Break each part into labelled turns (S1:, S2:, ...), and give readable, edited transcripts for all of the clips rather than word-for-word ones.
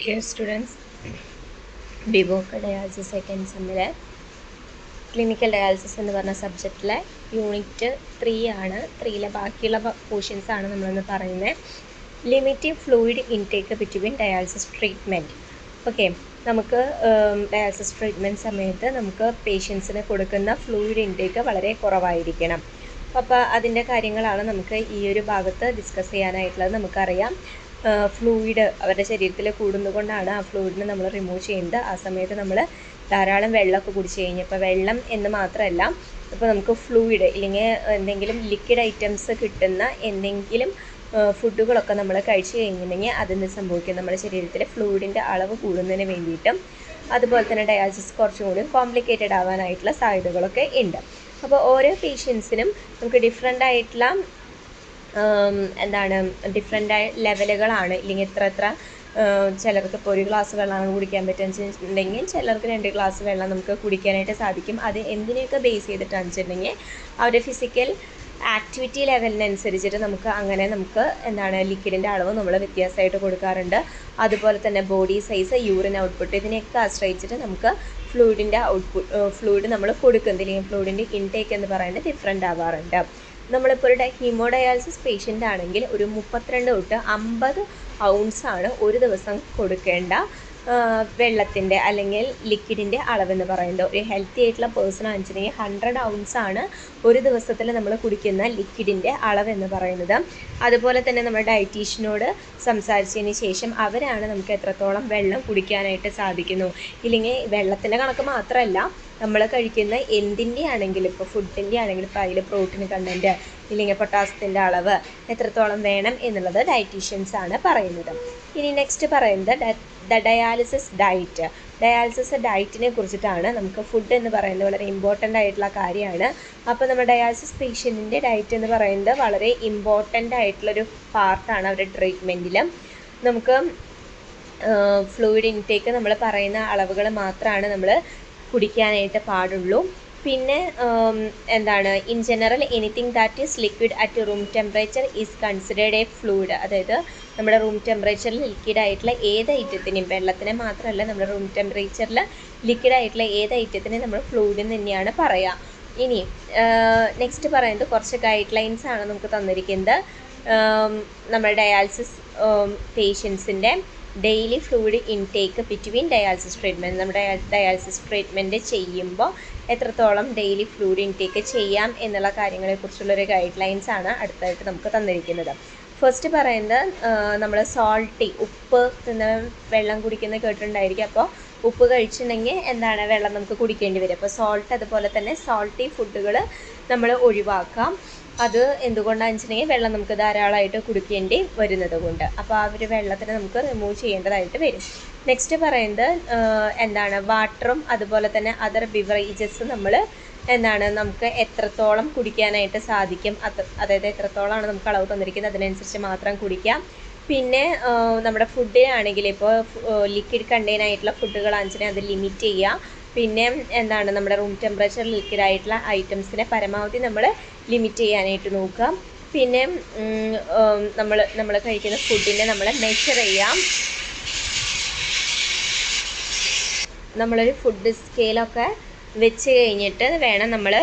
S1: Dear students, BVOC dialysis second സെമ്മിലെ clinical dialysis എന്ന് പറഞ്ഞ സബ്ജക്റ്റിലെ യൂണിറ്റ് 3 ആണ്. 3ലെ ബാക്കിയുള്ള പോർഷൻസ് ആണ് നമ്മളിന്ന് പറയുന്നത്. Limiting fluid intake between dialysis treatment. Okay, നമുക്ക് ഡയാലിസിസ് ട്രീറ്റ്മെൻറ്റ് സമയത്ത് നമുക്ക് പേഷ്യൻസിന് കൊടുക്കുന്ന ഫ്ലൂയിഡ് ഇൻടേക്ക് വളരെ കുറവായിരിക്കണം. അപ്പോൾ അതിൻ്റെ കാര്യങ്ങളാണ് നമുക്ക് ഈ ഒരു ഭാഗത്ത് ഡിസ്കസ് ചെയ്യാനായിട്ടുള്ളത്. നമുക്കറിയാം ഫ്ലൂയിഡ് അവരുടെ ശരീരത്തിൽ കൂടുന്നതുകൊണ്ടാണ് ആ ഫ്ലൂയിഡിനെ നമ്മൾ റിമൂവ് ചെയ്യുന്നത്. ആ സമയത്ത് നമ്മൾ ധാരാളം വെള്ളമൊക്കെ കുടിച്ച് കഴിഞ്ഞപ്പോൾ വെള്ളം എന്ന് മാത്രമല്ല, ഇപ്പോൾ നമുക്ക് ഫ്ലൂയിഡ് ഇല്ലെങ്കിൽ എന്തെങ്കിലും ലിക്വിഡ് ഐറ്റംസ് കിട്ടുന്ന എന്തെങ്കിലും ഫുഡുകളൊക്കെ നമ്മൾ കഴിച്ച് കഴിഞ്ഞിട്ടുണ്ടെങ്കിൽ അതെന്ന് സംഭവിക്കും, നമ്മുടെ ശരീരത്തിൽ ഫ്ലൂയിഡിൻ്റെ അളവ് കൂടുന്നതിന് വേണ്ടിയിട്ടും അതുപോലെ തന്നെ ഡയാലിസിസ് കുറച്ചും കൂടി കോംപ്ലിക്കേറ്റഡ് ആവാനായിട്ടുള്ള സാധ്യതകളൊക്കെ ഉണ്ട്. അപ്പോൾ ഓരോ പേഷ്യൻസിനും നമുക്ക് ഡിഫറെൻ്റ് ആയിട്ടുള്ള ഡിഫറെൻ്റ് ലെവലുകളാണ്. ഇല്ലെങ്കിൽ എത്ര ചിലർക്ക് ഇപ്പോൾ 1 ഗ്ലാസ് വെള്ളമാണ് കുടിക്കാൻ പറ്റുകയെന്നുണ്ടെങ്കിൽ ചിലർക്ക് 2 ഗ്ലാസ് വെള്ളം നമുക്ക് കുടിക്കാനായിട്ട് സാധിക്കും. അത് എന്തിനെയൊക്കെ ബേസ് ചെയ്തിട്ടാണെന്ന് വെച്ചിട്ടുണ്ടെങ്കിൽ അവരുടെ ഫിസിക്കൽ ആക്ടിവിറ്റി ലെവലിനനുസരിച്ചിട്ട് നമുക്ക് ലിക്വിഡിൻ്റെ അളവ് നമ്മൾ വ്യത്യാസമായിട്ട് കൊടുക്കാറുണ്ട്. അതുപോലെ തന്നെ ബോഡി സൈസ്, യൂറിൻ ഔട്ട്പുട്ട്, ഇതിനെയൊക്കെ ആശ്രയിച്ചിട്ട് നമുക്ക് ഫ്ലൂയിഡ് നമ്മൾ കൊടുക്കുന്നത് ഇല്ലെങ്കിൽ ഫ്ലൂയിഡിൻ്റെ ഇൻടേക്ക് എന്ന് പറയുന്നത് ഡിഫറെൻ്റ് ആവാറുണ്ട്. നമ്മളിപ്പോൾ ഒരു ഹീമോഡയാലിസിസ് പേഷ്യൻ്റ് ആണെങ്കിൽ ഒരു 32 തൊട്ട് 50 ഔൺസാണ് ഒരു ദിവസം കൊടുക്കേണ്ട വെള്ളത്തിൻ്റെ അല്ലെങ്കിൽ ലിക്വിഡിൻ്റെ അളവെന്ന് പറയുന്നത്. ഒരു ഹെൽത്തി ആയിട്ടുള്ള പേഴ്സൺ ആണെന്നുവെച്ചിട്ടുണ്ടെങ്കിൽ 100 ഔൺസാണ് ഒരു ദിവസത്തിൽ നമ്മൾ കുടിക്കുന്ന ലിക്വിഡിൻ്റെ അളവെന്ന് പറയുന്നത്. അതുപോലെ തന്നെ നമ്മുടെ ഡയറ്റീഷ്യനോട് സംസാരിച്ചതിന് ശേഷം അവരാണ് നമുക്ക് എത്രത്തോളം വെള്ളം കുടിക്കാനായിട്ട് സാധിക്കുന്നു, ഇല്ലെങ്കിൽ വെള്ളത്തിൻ്റെ കണക്ക് മാത്രമല്ല നമ്മൾ കഴിക്കുന്ന എന്തിൻ്റെ ആണെങ്കിലും, ഇപ്പോൾ ഫുഡിൻ്റെ ആണെങ്കിലും ഇപ്പോൾ അതിൽ പ്രോട്ടീൻ കണ്ടൻറ്റ് ഇല്ലെങ്കിൽ പൊട്ടാസ്യത്തിൻ്റെ അളവ് എത്രത്തോളം വേണം എന്നുള്ളത് ഡയറ്റീഷ്യൻസാണ് പറയുന്നത്. ഇനി നെക്സ്റ്റ് പറയുന്നത് ഡയാലിസിസ് ഡയറ്റ്. ഡയാലിസിസ് ഡയറ്റിനെ കുറിച്ചിട്ടാണ്. നമുക്ക് ഫുഡ് എന്ന് പറയുന്നത് വളരെ ഇമ്പോർട്ടൻ്റ് ആയിട്ടുള്ള കാര്യമാണ്. അപ്പോൾ നമ്മുടെ ഡയാലിസിസ് പേഷ്യൻറ്റിൻ്റെ ഡയറ്റ് എന്ന് പറയുന്നത് വളരെ ഇമ്പോർട്ടൻ്റ് ആയിട്ടുള്ളൊരു പാർട്ടാണ് അവരുടെ ട്രീറ്റ്മെൻറ്റിൽ. നമുക്ക് ഫ്ലൂയിഡ് ഇൻടേക്ക് നമ്മൾ പറയുന്ന അളവുകൾ മാത്രമാണ് നമ്മൾ കുടിക്കാനായിട്ട് പാടുള്ളൂ. പിന്നെ in general anything that is liquid at room temperature is considered A fluid. അതായത് നമ്മുടെ റൂം ടെമ്പറേച്ചറിൽ ലിക്വിഡ് ആയിട്ടുള്ള ഏത് ഐറ്റത്തിനെയും, വെള്ളത്തിനെ മാത്രമല്ല, നമ്മുടെ റൂം ടെമ്പറേച്ചറിൽ ലിക്വിഡ് ആയിട്ടുള്ള ഏത് ഐറ്റത്തിനെയും നമ്മൾ ഫ്ലൂയിഡ് തന്നെയാണ് പറയുക. ഇനി നെക്സ്റ്റ് പറയുന്നത് കുറച്ച് ഗൈഡ് ലൈൻസ് ആണ് നമുക്ക് തന്നിരിക്കുന്നത്. നമ്മുടെ ഡയാലിസിസ് പേഷ്യൻസിൻ്റെ daily fluid intake between dialysis treatment. നമ്മുടെ ഡയാലിസിസ് ട്രീറ്റ്മെൻറ്റ് ചെയ്യുമ്പോൾ എത്രത്തോളം ഡെയിലി ഫ്ലൂയിഡ് ഇൻടേക്ക് ചെയ്യാം എന്നുള്ള കാര്യങ്ങളെക്കുറിച്ചുള്ളൊരു ഗൈഡ് ലൈൻസ് ആണ് അടുത്തായിട്ട് നമുക്ക് തന്നിരിക്കുന്നത്. ഫസ്റ്റ് പറയുന്നത് നമ്മൾ ഉപ്പ് വെള്ളം കുടിക്കുന്നത് കേട്ടിട്ടുണ്ടായിരിക്കും. അപ്പോൾ ഉപ്പ് കഴിച്ചിട്ടുണ്ടെങ്കിൽ വെള്ളം നമുക്ക് കുടിക്കേണ്ടി വരും. അപ്പോൾ അതുപോലെ തന്നെ സാൾട്ടി ഫുഡുകൾ നമ്മൾ ഒഴിവാക്കാം. അത് എന്തുകൊണ്ടാണെന്ന് വെച്ചിട്ടുണ്ടെങ്കിൽ വെള്ളം നമുക്ക് ധാരാളമായിട്ട് കുടിക്കേണ്ടി വരുന്നത് കൊണ്ട്. അപ്പോൾ ആ ഒരു വെള്ളത്തിന് നമുക്ക് റിമൂവ് ചെയ്യേണ്ടതായിട്ട് വരും. നെക്സ്റ്റ് പറയുന്നത് വാട്ടറും അതുപോലെ തന്നെ അതർ ബിവറേജസ് നമുക്ക് എത്രത്തോളം കുടിക്കാനായിട്ട് സാധിക്കും, അതായത് എത്രത്തോളമാണ് നമുക്ക് അളവ് തന്നിരിക്കുന്നത് അതിനനുസരിച്ച് മാത്രം കുടിക്കാം. പിന്നെ നമ്മുടെ ഫുഡിനാണെങ്കിൽ ഇപ്പോൾ ലിക്വിഡ് കണ്ടെയ്ൻ ആയിട്ടുള്ള ഫുഡുകളാണെന്ന് അത് ലിമിറ്റ് ചെയ്യുക. പിന്നെ നമ്മുടെ റൂം ടെമ്പറേച്ചർ ലിക്വിഡ് ആയിട്ടുള്ള ഐറ്റംസിനെ പരമാവധി നമ്മൾ ലിമിറ്റ് ചെയ്യാനായിട്ട് നോക്കുക. പിന്നെ നമ്മൾ കഴിക്കുന്ന ഫുഡിനെ നമ്മൾ മെഷർ ചെയ്യാം. നമ്മളൊരു ഫുഡ് സ്കെയിലൊക്കെ വെച്ച് കഴിഞ്ഞിട്ട് വേണം നമ്മൾ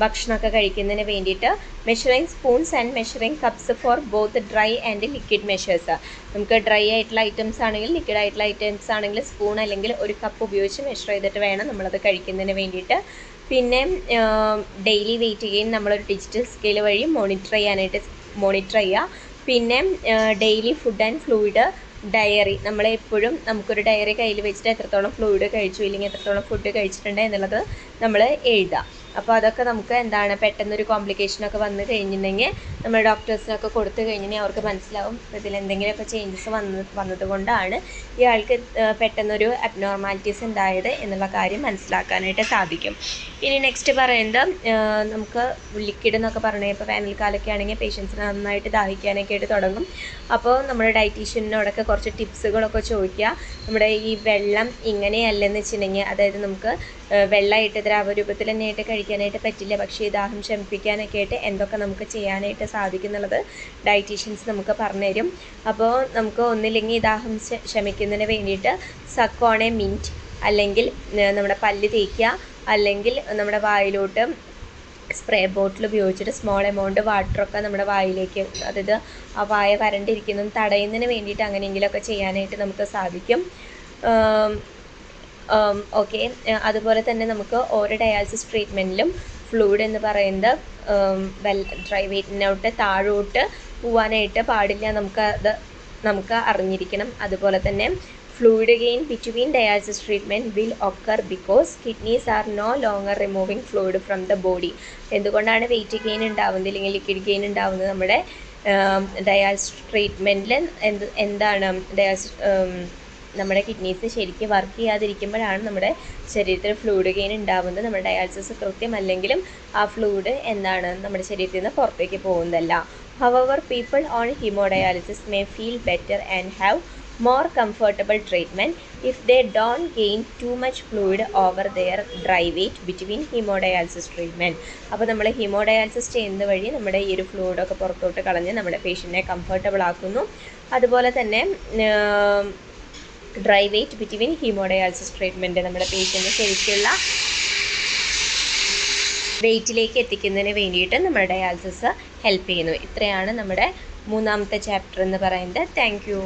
S1: ഭക്ഷണമൊക്കെ കഴിക്കുന്നതിന് വേണ്ടിയിട്ട്. Measuring spoons and measuring cups for both dry and liquid measures. നമുക്ക് ഡ്രൈ ആയിട്ടുള്ള ഐറ്റംസ് ആണെങ്കിൽ, ലിക്വിഡ് ആയിട്ടുള്ള ഐറ്റംസ് ആണെങ്കിൽ സ്പൂൺ അല്ലെങ്കിൽ ഒരു കപ്പ് ഉപയോഗിച്ച് മെഷർ ചെയ്തിട്ട് വേണം നമ്മളത് കഴിക്കുന്നതിന് വേണ്ടിയിട്ട്. പിന്നെ ഡെയിലി വെയിറ്റ് ഗെയിൻ നമ്മളൊരു ഡിജിറ്റൽ സ്കെയിൽ വഴി മോണിറ്റർ ചെയ്യുക. പിന്നെ daily food and fluid diary, നമ്മളെപ്പോഴും നമുക്കൊരു ഡയറി കയ്യിൽ വെച്ചിട്ട് എത്രത്തോളം ഫ്ലൂയിഡ് കഴിച്ചു ഇല്ലെങ്കിൽ എത്രത്തോളം ഫുഡ് കഴിച്ചിട്ടുണ്ട് എന്നുള്ളത് നമ്മൾ എഴുതുക. അപ്പോൾ അതൊക്കെ നമുക്ക് പെട്ടെന്നൊരു കോംപ്ലിക്കേഷനൊക്കെ വന്നു കഴിഞ്ഞിട്ടുണ്ടെങ്കിൽ നമ്മൾ ഡോക്ടേഴ്സിനൊക്കെ കൊടുത്തു കഴിഞ്ഞിട്ടുണ്ടെങ്കിൽ അവർക്ക് മനസ്സിലാവും ഇതിലെന്തെങ്കിലുമൊക്കെ ചേഞ്ചസ് വന്നതുകൊണ്ടാണ് ഇയാൾക്ക് പെട്ടെന്നൊരു അബ്നോർമാലിറ്റീസ് ഉണ്ടായത് എന്നുള്ള കാര്യം മനസ്സിലാക്കാനായിട്ട് സാധിക്കും. ഇനി നെക്സ്റ്റ് പറയുന്നത് നമുക്ക് ലിക്വിഡ് എന്നൊക്കെ പറഞ്ഞാൽ ഇപ്പോൾ വേനൽക്കാലമൊക്കെ ആണെങ്കിൽ പേഷ്യൻസിന് നന്നായിട്ട് ദാഹിക്കാനൊക്കെ ആയിട്ട് തുടങ്ങും. അപ്പോൾ നമ്മുടെ ഡയറ്റീഷ്യനോടൊക്കെ കുറച്ച് ടിപ്സുകളൊക്കെ ചോദിക്കുക. നമ്മുടെ ഈ വെള്ളം ഇങ്ങനെയല്ലെന്ന് വെച്ചിട്ടുണ്ടെങ്കിൽ, അതായത് നമുക്ക് വെള്ളമായിട്ട് ദ്രാവരൂപത്തിൽ തന്നെയായിട്ട് കഴിക്കാനായിട്ട് പറ്റില്ല, പക്ഷേ ദാഹം ശമിപ്പിക്കാനൊക്കെ ആയിട്ട് എന്തൊക്കെ നമുക്ക് ചെയ്യാനായിട്ട് സാധിക്കും എന്നുള്ളത് ഡയറ്റീഷ്യൻസ് നമുക്ക് പറഞ്ഞുതരും. അപ്പോൾ നമുക്ക് ഒന്നില്ലെങ്കിൽ ദാഹം ശമിക്കുന്നതിന് വേണ്ടിയിട്ട് സക്കോണെ മിൻറ്റ്, അല്ലെങ്കിൽ നമ്മുടെ പല്ല് തേക്കുക, അല്ലെങ്കിൽ നമ്മുടെ വായിലോട്ട് സ്പ്രേ ബോട്ടിൽ ഉപയോഗിച്ചിട്ട് സ്മോൾ എമൗണ്ട് വാട്ടറൊക്കെ നമ്മുടെ വായിലേക്ക്, അതായത് ആ വായ വരണ്ടിരിക്കുന്നതും തടയുന്നതിന് വേണ്ടിയിട്ട് അങ്ങനെയെങ്കിലുമൊക്കെ ചെയ്യാനായിട്ട് നമുക്ക് സാധിക്കും. ഓക്കെ, അതുപോലെ തന്നെ നമുക്ക് ഓരോ ഡയാലിസിസ് ട്രീറ്റ്മെൻറ്റിലും ഫ്ലൂയിഡ് എന്ന് പറയുന്നത് ഡ്രൈ വെയിറ്റിനോട്ട് താഴോട്ട് പോവാനായിട്ട് പാടില്ല, നമുക്ക് അറിഞ്ഞിരിക്കണം. അതുപോലെ തന്നെ fluid gain between dialysis treatment will occur because kidneys are no longer removing fluid from the body. എന്തുകൊണ്ടാണ് വെയിറ്റ് ഗെയിൻ ഉണ്ടാവുന്നത് അല്ലെങ്കിൽ ലിക്വിഡ് ഗെയിൻ ഉണ്ടാവുന്നത്? നമ്മുടെ ഡയാലിസിസ് ട്രീറ്റ്മെൻറ്റിൽ എന്താണ് നമ്മുടെ കിഡ്നീസ് ശരിക്കും വർക്ക് ചെയ്യാതിരിക്കുമ്പോഴാണ് നമ്മുടെ ശരീരത്തിൽ ഫ്ലൂയിഡ് ഗെയിൻ ഉണ്ടാവുന്നത്. നമ്മുടെ ഡയാലിസിസ് കൃത്യമല്ലെങ്കിലും ആ ഫ്ലൂയിഡ് എന്താണ് നമ്മുടെ ശരീരത്തിൽ നിന്ന് പുറത്തേക്ക് പോകുന്നതല്ല. However, people on hemodialysis may feel better and have more comfortable treatment if they don't gain too much fluid over their dry weight between hemodialysis treatment. അപ്പോൾ നമ്മൾ ഹീമോഡയാലിസിസ് ചെയ്യുന്നത് വഴി നമ്മുടെ ഈ ഒരു ഫ്ലൂയിഡൊക്കെ പുറത്തോട്ട് കളഞ്ഞ് നമ്മുടെ പേഷ്യൻറ്റിനെ കംഫർട്ടബിൾ ആക്കുന്നു. അതുപോലെ തന്നെ dry weight between hemodialysis treatment നമ്മുടെ പേഷ്യൻറ്റ് ശരിക്കുള്ള വെയിറ്റിലേക്ക് എത്തിക്കുന്നതിന് വേണ്ടിയിട്ട് നമ്മുടെ ഡയാലിസിസ് ഹെൽപ്പ് ചെയ്യുന്നു. ഇത്രയാണ് നമ്മുടെ മൂന്നാമത്തെ ചാപ്റ്റർ എന്ന് പറയുന്നത്. Thank you.